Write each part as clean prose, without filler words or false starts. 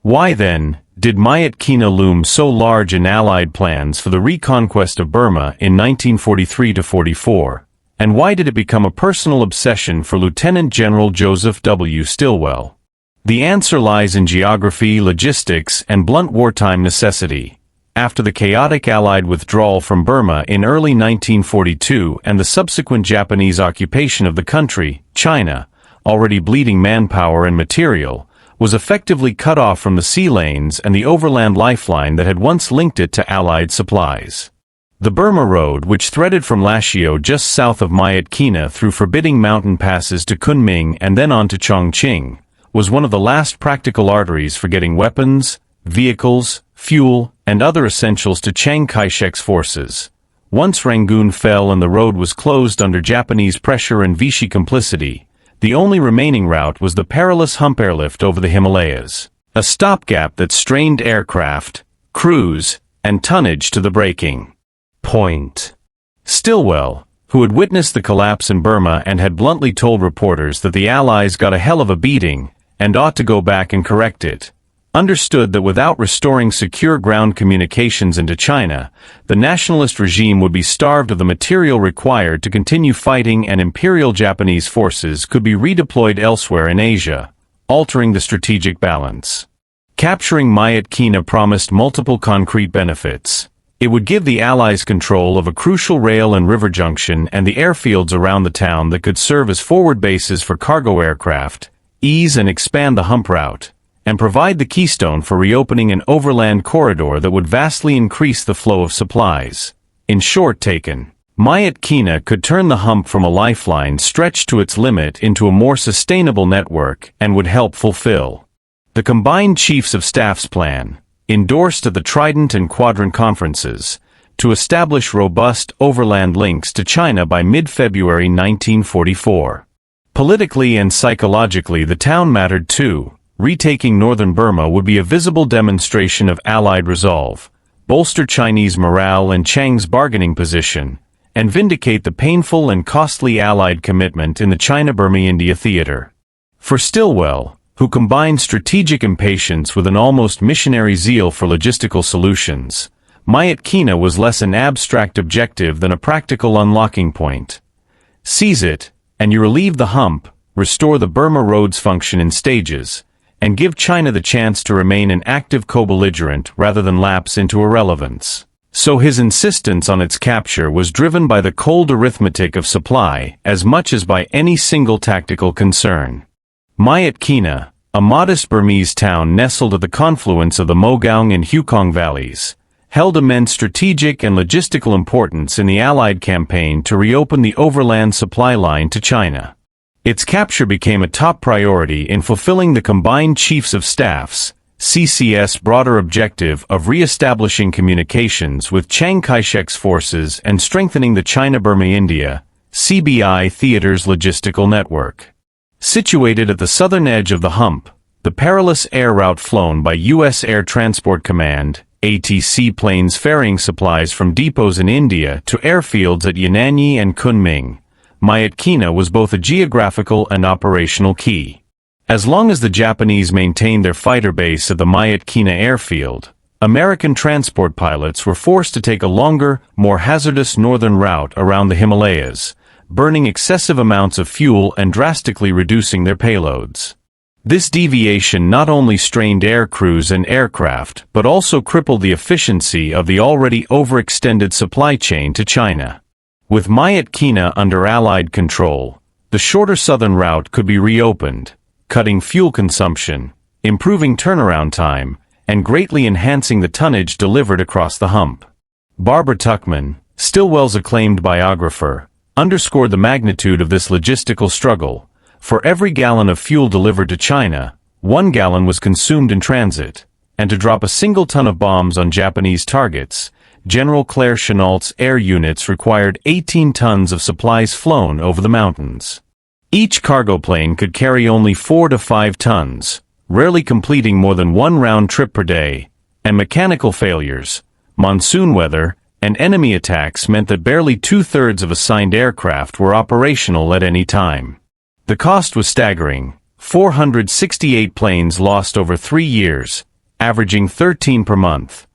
Why then did Mayat Kina loom so large in Allied plans for the reconquest of Burma in 1943–44, and why did it become a personal obsession for Lieutenant General Joseph W. Stilwell? The answer lies in geography, logistics, and blunt wartime necessity. After the chaotic Allied withdrawal from Burma in early 1942 and the subsequent Japanese occupation of the country, China, already bleeding manpower and material, was effectively cut off from the sea lanes and the overland lifeline that had once linked it to Allied supplies. The Burma Road, which threaded from Lashio just south of Mayat Kina through forbidding mountain passes to Kunming and then on to Chongqing, was one of the last practical arteries for getting weapons, vehicles, fuel, and other essentials to Chiang Kai-shek's forces. Once Rangoon fell and the road was closed under Japanese pressure and Vichy complicity, the only remaining route was the perilous Hump airlift over the Himalayas, a stopgap that strained aircraft, crews, and tonnage to the breaking point. Stilwell, who had witnessed the collapse in Burma and had bluntly told reporters that the Allies got a hell of a beating and ought to go back and correct it, understood that without restoring secure ground communications into China, the nationalist regime would be starved of the material required to continue fighting, and Imperial Japanese forces could be redeployed elsewhere in Asia, altering the strategic balance. Capturing Mayat Kina promised multiple concrete benefits. It would give the Allies control of a crucial rail and river junction and the airfields around the town that could serve as forward bases for cargo aircraft, ease and expand the Hump route, and provide the keystone for reopening an overland corridor that would vastly increase the flow of supplies. In short, Mayat Kina could turn the Hump from a lifeline stretched to its limit into a more sustainable network and would help fulfill the combined Chiefs of Staff's plan, endorsed at the Trident and Quadrant conferences, to establish robust overland links to China by mid-February 1944. Politically and psychologically, the town mattered too. Retaking northern Burma would be a visible demonstration of Allied resolve, bolster Chinese morale and Chiang's bargaining position, and vindicate the painful and costly Allied commitment in the China-Burma-India theater. For Stilwell, who combined strategic impatience with an almost missionary zeal for logistical solutions, Mayat Kina was less an abstract objective than a practical unlocking point. Seize it, and you relieve the Hump, restore the Burma roads function in stages, and give China the chance to remain an active co-belligerent rather than lapse into irrelevance. So his insistence on its capture was driven by the cold arithmetic of supply as much as by any single tactical concern. Mayat Kina, a modest Burmese town nestled at the confluence of the Mogaung and Hukong valleys, held immense strategic and logistical importance in the Allied campaign to reopen the overland supply line to China. Its capture became a top priority in fulfilling the combined Chiefs of Staff's (CCS) broader objective of re-establishing communications with Chiang Kai-shek's forces and strengthening the China-Burma-India (CBI) theater's logistical network. Situated at the southern edge of the Hump, the perilous air route flown by U.S. Air Transport Command (ATC) planes ferrying supplies from depots in India to airfields at Yan'anyi and Kunming, Mayat Kina was both a geographical and operational key. As long as the Japanese maintained their fighter base at the Mayat Kina airfield, American transport pilots were forced to take a longer, more hazardous northern route around the Himalayas, burning excessive amounts of fuel and drastically reducing their payloads. This deviation not only strained air crews and aircraft but also crippled the efficiency of the already overextended supply chain to China. With Mayat Kina under Allied control, the shorter southern route could be reopened, cutting fuel consumption, improving turnaround time, and greatly enhancing the tonnage delivered across the Hump. Barbara Tuchman, Stilwell's acclaimed biographer, underscored the magnitude of this logistical struggle. For every gallon of fuel delivered to China, 1 gallon was consumed in transit, and to drop a single ton of bombs on Japanese targets, General Claire Chennault's air units required 18 tons of supplies flown over the mountains. Each cargo plane could carry only 4 to 5 tons, rarely completing more than 1 round trip per day, and mechanical failures, monsoon weather, and enemy attacks meant that barely 2/3 of assigned aircraft were operational at any time. The cost was staggering: 468 planes lost over 3 years, averaging 13 per month,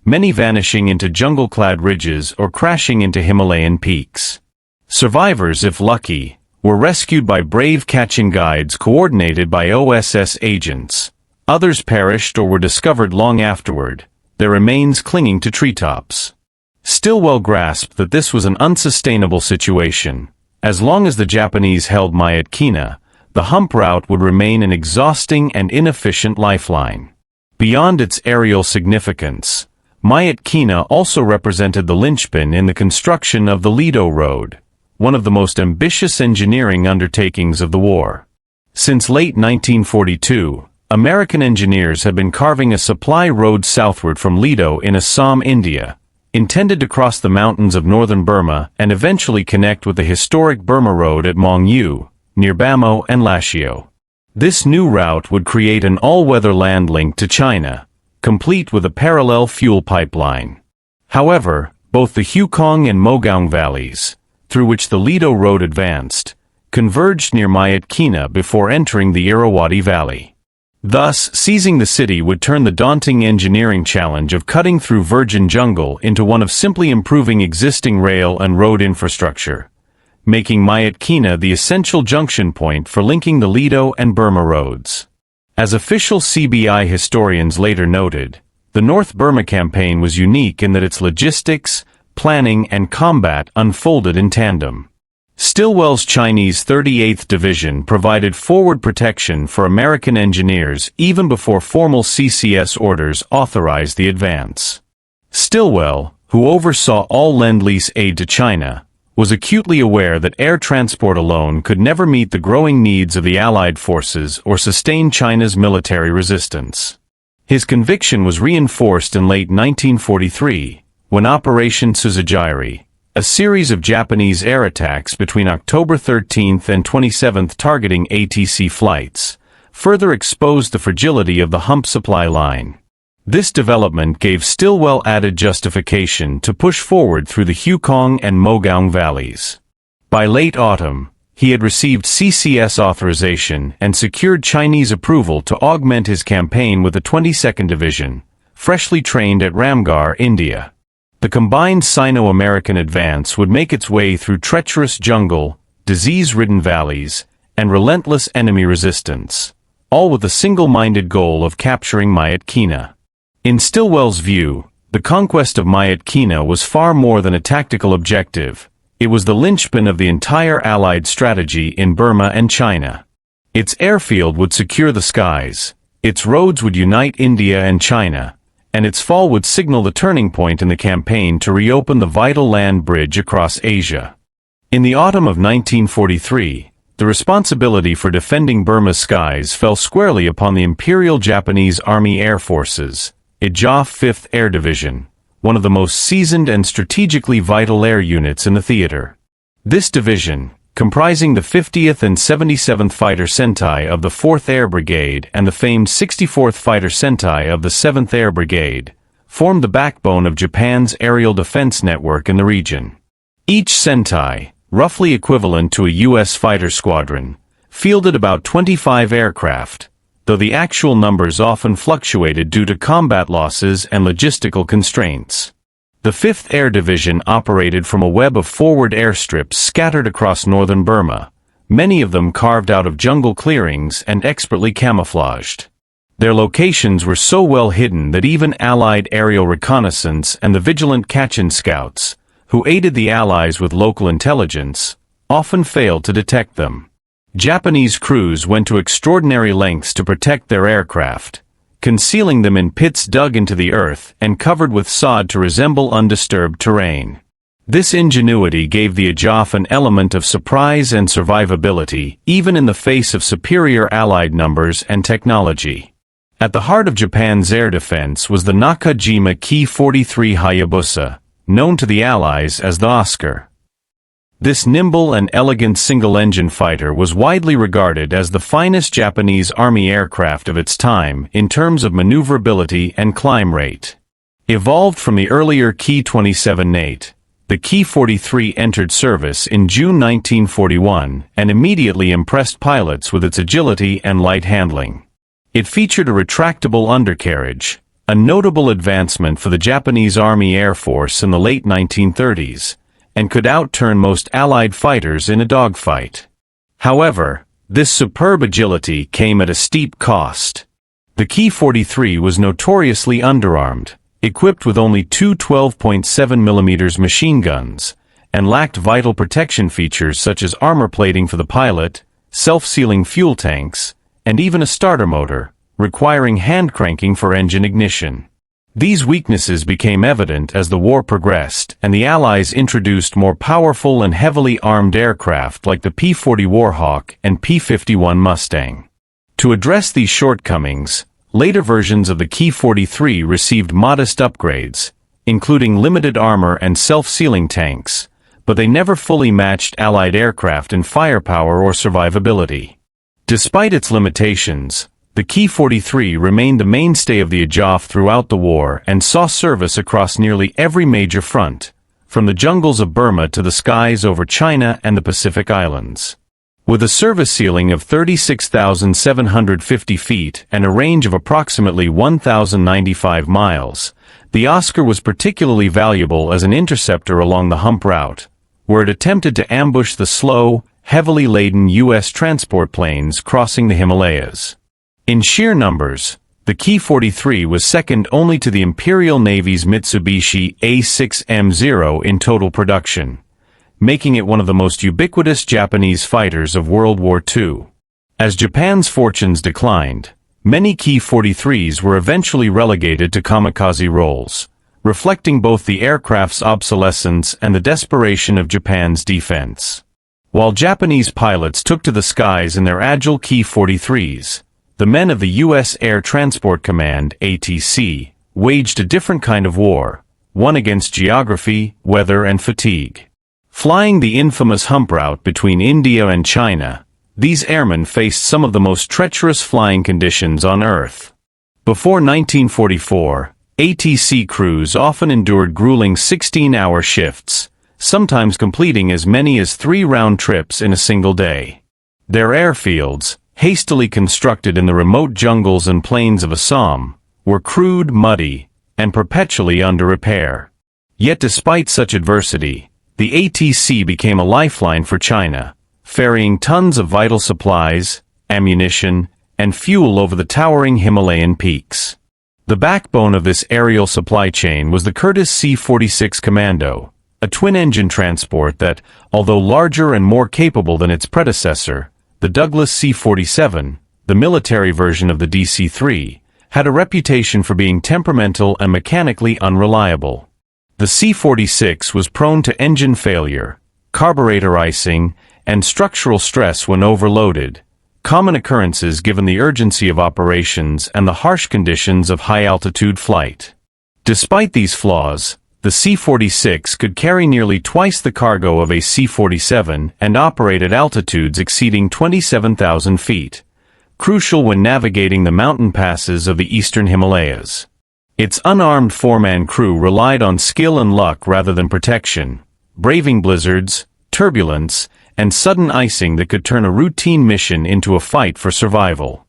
many vanishing into jungle-clad ridges or crashing into Himalayan peaks. Survivors, if lucky, were rescued by brave catching guides coordinated by OSS agents. Others perished or were discovered long afterward, their remains clinging to treetops. Stilwell grasped that this was an unsustainable situation. As long as the Japanese held Myitkyina, the Hump route would remain an exhausting and inefficient lifeline. Beyond its aerial significance, Myitkyina also represented the linchpin in the construction of the Ledo Road, one of the most ambitious engineering undertakings of the war. Since late 1942, American engineers had been carving a supply road southward from Ledo in Assam, India, intended to cross the mountains of northern Burma and eventually connect with the historic Burma Road at Mongyu, near Bamo and Lashio. This new route would create an all-weather land link to China, complete with a parallel fuel pipeline. However, both the Hukong and Mogaung valleys, through which the Ledo Road advanced, converged near Myitkyina before entering the Irrawaddy Valley. Thus, seizing the city would turn the daunting engineering challenge of cutting through virgin jungle into one of simply improving existing rail and road infrastructure, making Myitkyina the essential junction point for linking the Ledo and Burma roads. As official CBI historians later noted, the North Burma campaign was unique in that its logistics, planning, and combat unfolded in tandem. Stilwell's Chinese 38th Division provided forward protection for American engineers even before formal CCS orders authorized the advance. Stilwell, who oversaw all Lend-Lease aid to China, was acutely aware that air transport alone could never meet the growing needs of the Allied forces or sustain China's military resistance. His conviction was reinforced in late 1943, when Operation Tsuzigiri, a series of Japanese air attacks between October 13 and 27 targeting ATC flights, further exposed the fragility of the Hump supply line. This development gave Stilwell added justification to push forward through the Hukong and Mogaung valleys. By late autumn, he had received CCS authorization and secured Chinese approval to augment his campaign with the 22nd Division, freshly trained at Ramgarh, India. The combined Sino-American advance would make its way through treacherous jungle, disease-ridden valleys, and relentless enemy resistance, all with the single-minded goal of capturing Myitkyina. In Stilwell's view, the conquest of Myitkyina was far more than a tactical objective. It was the linchpin of the entire Allied strategy in Burma and China. Its airfield would secure the skies, its roads would unite India and China, and its fall would signal the turning point in the campaign to reopen the vital land bridge across Asia. In the autumn of 1943, the responsibility for defending Burma's skies fell squarely upon the Imperial Japanese Army Air Forces, IJAF 5th Air Division, one of the most seasoned and strategically vital air units in the theater. This division, comprising the 50th and 77th Fighter Sentai of the 4th Air Brigade and the famed 64th Fighter Sentai of the 7th Air Brigade, formed the backbone of Japan's aerial defense network in the region. Each Sentai, roughly equivalent to a U.S. fighter squadron, fielded about 25 aircraft, though the actual numbers often fluctuated due to combat losses and logistical constraints. The 5th Air Division operated from a web of forward airstrips scattered across northern Burma, many of them carved out of jungle clearings and expertly camouflaged. Their locations were so well hidden that even Allied aerial reconnaissance and the vigilant Kachin scouts, who aided the Allies with local intelligence, often failed to detect them. Japanese crews went to extraordinary lengths to protect their aircraft, concealing them in pits dug into the earth and covered with sod to resemble undisturbed terrain. This ingenuity gave the IJAF an element of surprise and survivability, even in the face of superior Allied numbers and technology. At the heart of Japan's air defense was the Nakajima Ki-43 Hayabusa, known to the Allies as the Oscar. This nimble and elegant single-engine fighter was widely regarded as the finest Japanese Army aircraft of its time in terms of maneuverability and climb rate. Evolved from the earlier Ki-27 Nate, the Ki-43 entered service in June 1941 and immediately impressed pilots with its agility and light handling. It featured a retractable undercarriage, a notable advancement for the Japanese Army Air Force in the late 1930s, and could outturn most Allied fighters in a dogfight. However, this superb agility came at a steep cost. The Ki-43 was notoriously underarmed, equipped with only two 12.7mm machine guns, and lacked vital protection features such as armor plating for the pilot, self-sealing fuel tanks, and even a starter motor, requiring hand cranking for engine ignition. These weaknesses became evident as the war progressed and the Allies introduced more powerful and heavily armed aircraft like the P-40 Warhawk and P-51 Mustang. To address these shortcomings, later versions of the Ki-43 received modest upgrades, including limited armor and self-sealing tanks, but they never fully matched Allied aircraft in firepower or survivability. Despite its limitations, the Ki-43 remained the mainstay of the Agile throughout the war and saw service across nearly every major front, from the jungles of Burma to the skies over China and the Pacific Islands. With a service ceiling of 36,750 feet and a range of approximately 1,095 miles, the Oscar was particularly valuable as an interceptor along the Hump route, where it attempted to ambush the slow, heavily laden U.S. transport planes crossing the Himalayas. In sheer numbers, the Ki-43 was second only to the Imperial Navy's Mitsubishi A6M0 in total production, making it one of the most ubiquitous Japanese fighters of World War II. As Japan's fortunes declined, many Ki-43s were eventually relegated to kamikaze roles, reflecting both the aircraft's obsolescence and the desperation of Japan's defense. While Japanese pilots took to the skies in their agile Ki-43s, the men of the U.S. Air Transport Command (ATC) waged a different kind of war, one against geography, weather, and fatigue. Flying the infamous Hump route between India and China, these airmen faced some of the most treacherous flying conditions on Earth. Before 1944, ATC crews often endured grueling 16-hour shifts, sometimes completing as many as 3 round trips in a single day. Their airfields, hastily constructed in the remote jungles and plains of Assam, were crude, muddy, and perpetually under repair. Yet despite such adversity, the ATC became a lifeline for China, ferrying tons of vital supplies, ammunition, and fuel over the towering Himalayan peaks. The backbone of this aerial supply chain was the Curtiss C-46 Commando, a twin-engine transport that, although larger and more capable than its predecessor, the Douglas C-47, the military version of the DC-3, had a reputation for being temperamental and mechanically unreliable. The C-46 was prone to engine failure, carburetor icing, and structural stress when overloaded, common occurrences given the urgency of operations and the harsh conditions of high-altitude flight. Despite these flaws, the C-46 could carry nearly twice the cargo of a C-47 and operate at altitudes exceeding 27,000 feet, crucial when navigating the mountain passes of the eastern Himalayas. Its unarmed 4-man crew relied on skill and luck rather than protection, braving blizzards, turbulence, and sudden icing that could turn a routine mission into a fight for survival.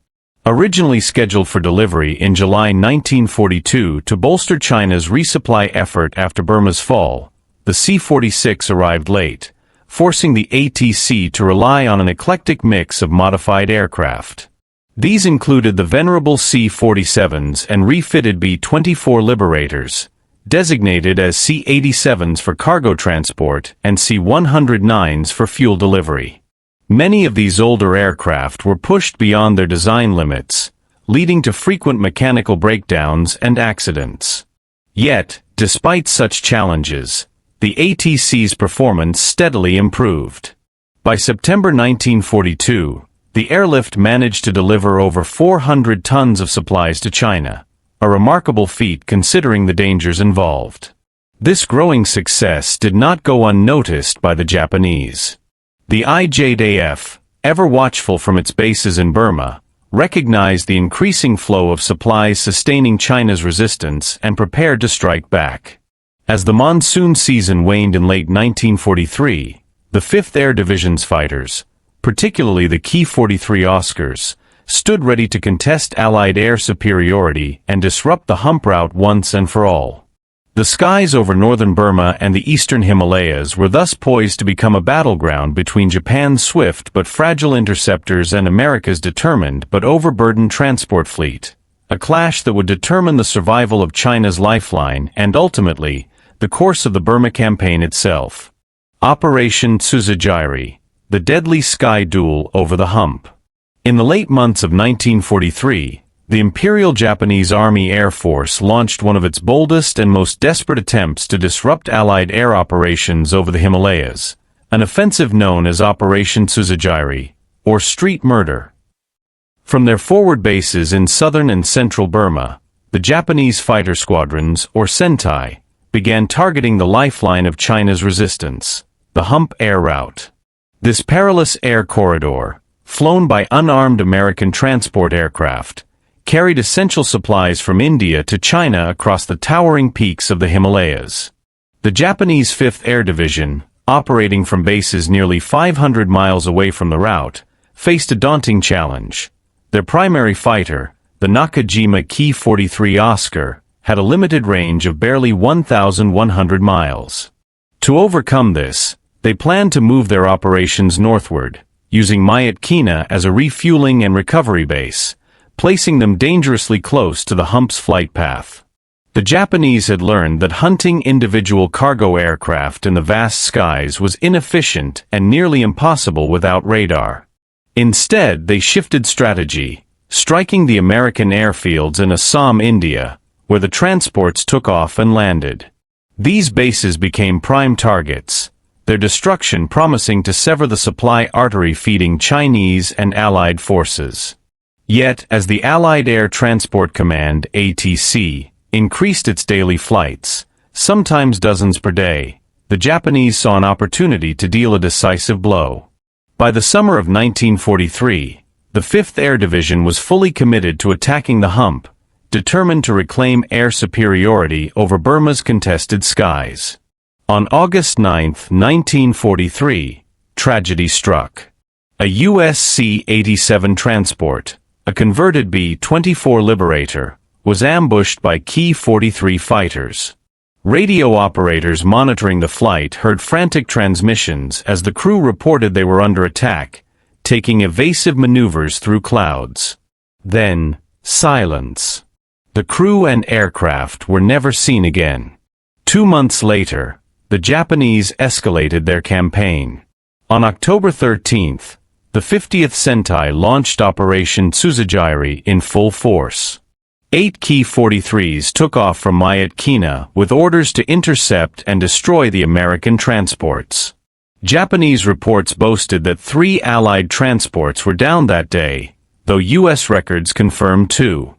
Originally scheduled for delivery in July 1942 to bolster China's resupply effort after Burma's fall, the C-46 arrived late, forcing the ATC to rely on an eclectic mix of modified aircraft. These included the venerable C-47s and refitted B-24 Liberators, designated as C-87s for cargo transport and C-109s for fuel delivery. Many of these older aircraft were pushed beyond their design limits, leading to frequent mechanical breakdowns and accidents. Yet, despite such challenges, the ATC's performance steadily improved. By September 1942, the airlift managed to deliver over 400 tons of supplies to China, a remarkable feat considering the dangers involved. This growing success did not go unnoticed by the Japanese. The IJDF, ever watchful from its bases in Burma, recognized the increasing flow of supplies sustaining China's resistance and prepared to strike back. As the monsoon season waned in late 1943, the 5th Air Division's fighters, particularly the Ki-43 Oscars, stood ready to contest Allied air superiority and disrupt the Hump route once and for all. The skies over northern Burma and the eastern Himalayas were thus poised to become a battleground between Japan's swift but fragile interceptors and America's determined but overburdened transport fleet, a clash that would determine the survival of China's lifeline and, ultimately, the course of the Burma campaign itself. Operation Tsuzigiri, the deadly sky duel over the Hump. In the late months of 1943, the Imperial Japanese Army Air Force launched one of its boldest and most desperate attempts to disrupt Allied air operations over the Himalayas, an offensive known as Operation Tsuzigiri, or street murder. From their forward bases in southern and central Burma, the Japanese fighter squadrons, or Sentai, began targeting the lifeline of China's resistance, the Hump air route. This perilous air corridor, flown by unarmed American transport aircraft, carried essential supplies from India to China across the towering peaks of the Himalayas. The Japanese 5th Air Division, operating from bases nearly 500 miles away from the route, faced a daunting challenge. Their primary fighter, the Nakajima Ki-43 Oscar, had a limited range of barely 1,100 miles. To overcome this, they planned to move their operations northward, using Myitkyina as a refueling and recovery base, placing them dangerously close to the Hump's flight path. The Japanese had learned that hunting individual cargo aircraft in the vast skies was inefficient and nearly impossible without radar. Instead, they shifted strategy, striking the American airfields in Assam, India, where the transports took off and landed. These bases became prime targets, their destruction promising to sever the supply artery feeding Chinese and Allied forces. Yet, as the Allied Air Transport Command (ATC) increased its daily flights, sometimes dozens per day, the Japanese saw an opportunity to deal a decisive blow. By the summer of 1943, the 5th Air Division was fully committed to attacking the Hump, determined to reclaim air superiority over Burma's contested skies. On August 9, 1943, tragedy struck. A U.S. C-87 transport, a converted B-24 Liberator, was ambushed by Ki-43 fighters. Radio operators monitoring the flight heard frantic transmissions as the crew reported they were under attack, taking evasive maneuvers through clouds. Then, silence. The crew and aircraft were never seen again. 2 months later, the Japanese escalated their campaign. On October 13th, the 50th Sentai launched Operation Tsuzigiri in full force. 8 Ki-43s took off from Myitkyina with orders to intercept and destroy the American transports. Japanese reports boasted that 3 Allied transports were down that day, though U.S. records confirmed 2.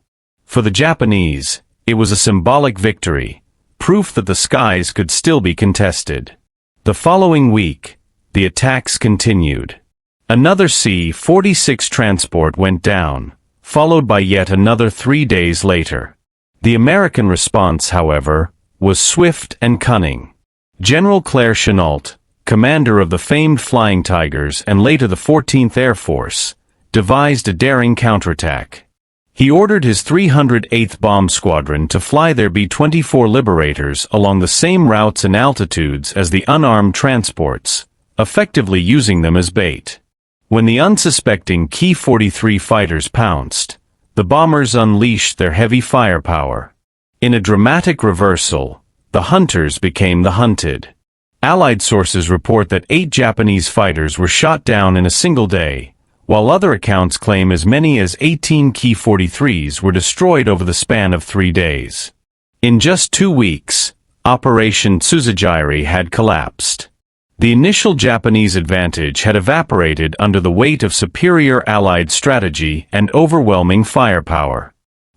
For the Japanese, it was a symbolic victory, proof that the skies could still be contested. The following week, the attacks continued. Another C-46 transport went down, followed by yet another 3 days later. The American response, however, was swift and cunning. General Claire Chennault, commander of the famed Flying Tigers and later the 14th Air Force, devised a daring counterattack. He ordered his 308th Bomb Squadron to fly their B-24 Liberators along the same routes and altitudes as the unarmed transports, effectively using them as bait. When the unsuspecting Ki-43 fighters pounced, the bombers unleashed their heavy firepower. In a dramatic reversal, the hunters became the hunted. Allied sources report that 8 Japanese fighters were shot down in a single day, while other accounts claim as many as 18 Ki-43s were destroyed over the span of 3 days. In just 2 weeks, Operation Tsuzigiri had collapsed. The initial Japanese advantage had evaporated under the weight of superior Allied strategy and overwhelming firepower.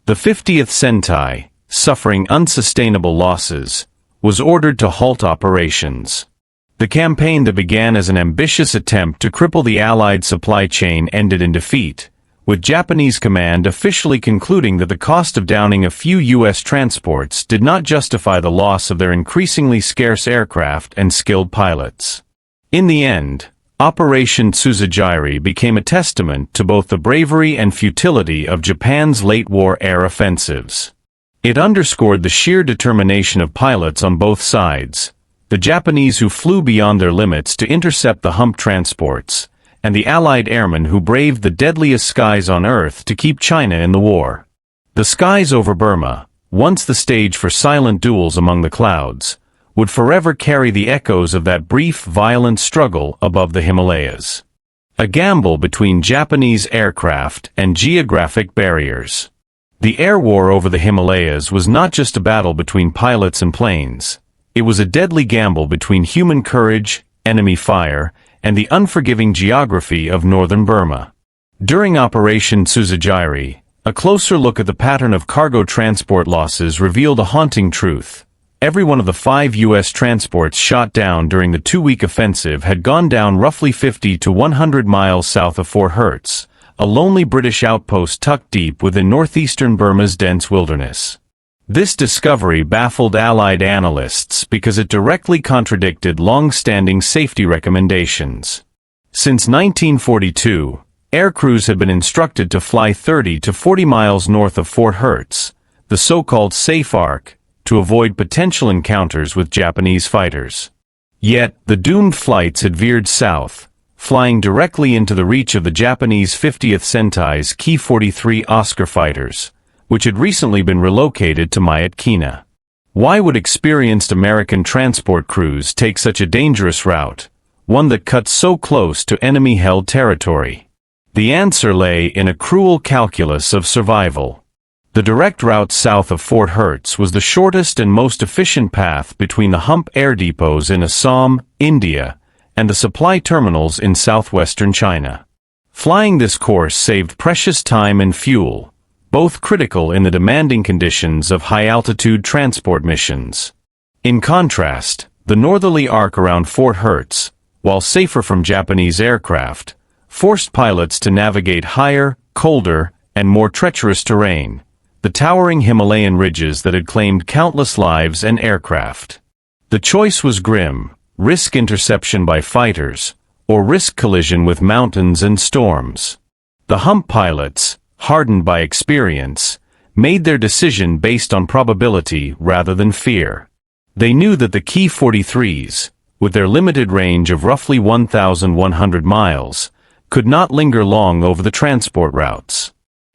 The 50th Sentai, suffering unsustainable losses, was ordered to halt operations. The campaign that began as an ambitious attempt to cripple the Allied supply chain ended in defeat, with Japanese command officially concluding that the cost of downing a few U.S. transports did not justify the loss of their increasingly scarce aircraft and skilled pilots. In the end, Operation Tsuzigiri became a testament to both the bravery and futility of Japan's late-war air offensives. It underscored the sheer determination of pilots on both sides, the Japanese who flew beyond their limits to intercept the Hump transports, and the Allied airmen who braved the deadliest skies on Earth to keep China in the war. The skies over Burma, once the stage for silent duels among the clouds, would forever carry the echoes of that brief, violent struggle above the Himalayas. A gamble between Japanese aircraft and geographic barriers. The air war over the Himalayas was not just a battle between pilots and planes. It was a deadly gamble between human courage, enemy fire, and the unforgiving geography of northern Burma. During Operation Tsuzigiri, a closer look at the pattern of cargo transport losses revealed a haunting truth. Every one of the 5 U.S. transports shot down during the 2-week offensive had gone down roughly 50 to 100 miles south of Fort Hertz, a lonely British outpost tucked deep within northeastern Burma's dense wilderness. This discovery baffled Allied analysts because it directly contradicted long-standing safety recommendations. Since 1942, aircrews had been instructed to fly 30 to 40 miles north of Fort Hertz, the so-called safe arc, to avoid potential encounters with Japanese fighters. Yet, the doomed flights had veered south, flying directly into the reach of the Japanese 50th Sentai's Ki-43 Oscar fighters, which had recently been relocated to Myitkyina. Why would experienced American transport crews take such a dangerous route, one that cut so close to enemy-held territory? The answer lay in a cruel calculus of survival. The direct route south of Fort Hertz was the shortest and most efficient path between the Hump air depots in Assam, India, and the supply terminals in southwestern China. Flying this course saved precious time and fuel, both critical in the demanding conditions of high-altitude transport missions. In contrast, the northerly arc around Fort Hertz, while safer from Japanese aircraft, forced pilots to navigate higher, colder, and more treacherous terrain, the towering Himalayan ridges that had claimed countless lives and aircraft. The choice was grim: risk interception by fighters, or risk collision with mountains and storms. The Hump pilots, hardened by experience, made their decision based on probability rather than fear. They knew that the Ki-43s, with their limited range of roughly 1,100 miles, could not linger long over the transport routes.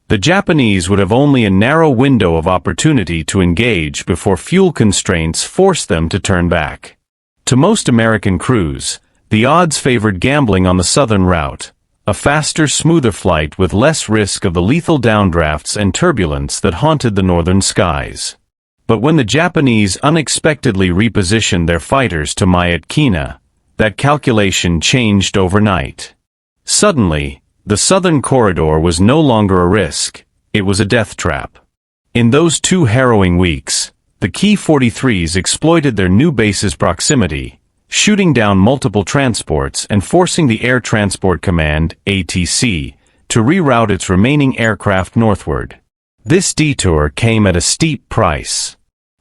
The Japanese would have only a narrow window of opportunity to engage before fuel constraints forced them to turn back. To most American crews, the odds favored gambling on the southern route, a faster, smoother flight with less risk of the lethal downdrafts and turbulence that haunted the northern skies. But when the Japanese unexpectedly repositioned their fighters to Myitkyina, that calculation changed overnight. Suddenly, the southern corridor was no longer a risk, it was a death trap. In those 2 harrowing weeks, the Ki-43s exploited their new base's proximity, shooting down multiple transports and forcing the Air Transport Command, ATC, to reroute its remaining aircraft northward. This detour came at a steep price.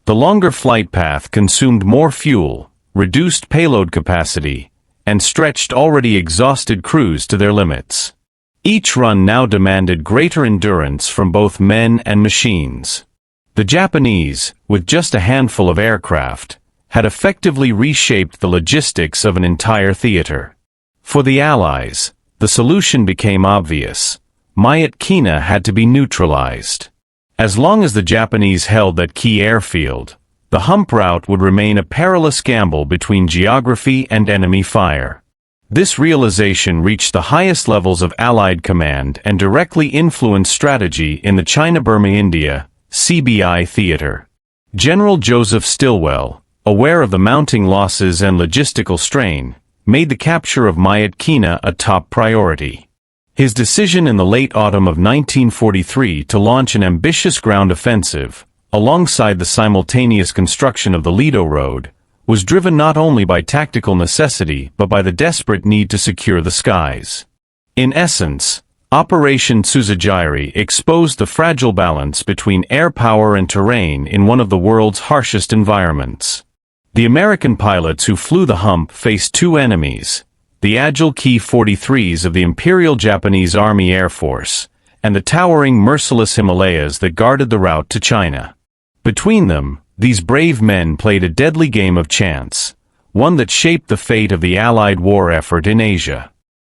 The longer flight path consumed more fuel, reduced payload capacity, and stretched already exhausted crews to their limits. Each run now demanded greater endurance from both men and machines. The Japanese, with just a handful of aircraft, had effectively reshaped the logistics of an entire theater. For the Allies, the solution became obvious: Myitkyina had to be neutralized. As long as the Japanese held that key airfield, the Hump route would remain a perilous gamble between geography and enemy fire. This realization reached the highest levels of Allied command and directly influenced strategy in the China-Burma-India (CBI) theater. General Joseph Stilwell, aware of the mounting losses and logistical strain, made the capture of Myitkyina a top priority. His decision in the late autumn of 1943 to launch an ambitious ground offensive, alongside the simultaneous construction of the Lido Road, was driven not only by tactical necessity but by the desperate need to secure the skies. In essence, Operation Tsuzigiri exposed the fragile balance between air power and terrain in one of the world's harshest environments. The American pilots who flew the Hump faced 2 enemies: the agile Ki-43s of the Imperial Japanese Army Air Force, and the towering merciless Himalayas that guarded the route to China. Between them, these brave men played a deadly game of chance, one that shaped the fate of the Allied war effort in Asia.